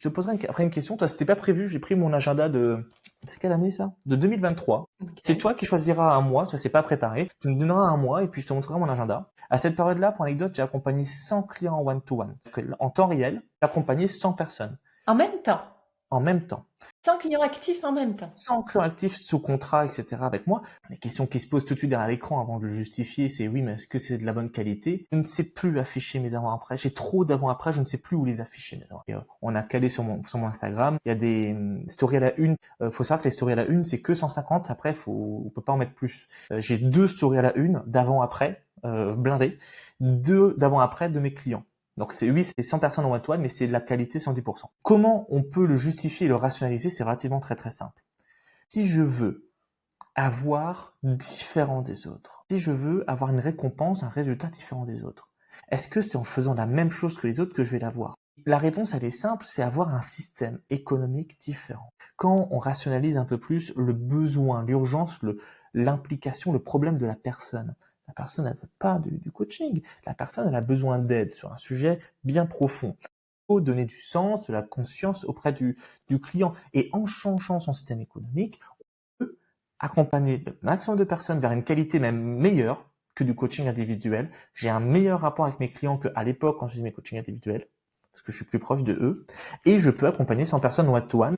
Je te poserai après une question. Toi, c'était pas prévu. J'ai pris mon agenda c'est quelle année ça? De 2023. C'est Ok. toi qui choisiras un mois. Ça, c'est pas préparé. Tu me donneras un mois et puis je te montrerai mon agenda. À cette période-là, pour anecdote, j'ai accompagné 100 clients en one-to-one. En temps réel, j'ai accompagné 100 personnes En même temps. en même temps. 100 clients actifs en même temps. 100 clients actifs sous contrat, etc. avec moi. Les questions qui se posent tout de suite derrière l'écran avant de le justifier, c'est oui, mais est-ce que c'est de la bonne qualité? Je ne sais plus afficher mes avant-après. J'ai trop d'avant-après, je ne sais plus où les afficher, mes avant. On a calé sur mon Instagram. Il y a des stories à la une. Faut savoir que les stories à la une, c'est que 150. Après, on peut pas en mettre plus. J'ai 2 stories à la une d'avant-après, blindées. 2 d'avant-après de mes clients. Donc c'est 100 personnes en one-to-one, mais c'est de la qualité 110%. Comment on peut le justifier et le rationaliser? C'est relativement très très simple. Si je veux avoir différent des autres, si je veux avoir une récompense, un résultat différent des autres, est-ce que c'est en faisant la même chose que les autres que je vais l'avoir? La réponse, elle est simple, c'est avoir un système économique différent. Quand on rationalise un peu plus le besoin, l'urgence, l'implication, le problème de la personne, elle veut pas du coaching. La personne, elle a besoin d'aide sur un sujet bien profond. Il faut donner du sens, de la conscience auprès du client. Et en changeant son système économique, on peut accompagner le maximum de personnes vers une qualité même meilleure que du coaching individuel. J'ai un meilleur rapport avec mes clients qu'à l'époque quand je faisais mes coachings individuels, parce que je suis plus proche de eux. Et je peux accompagner 100 personnes one-to-one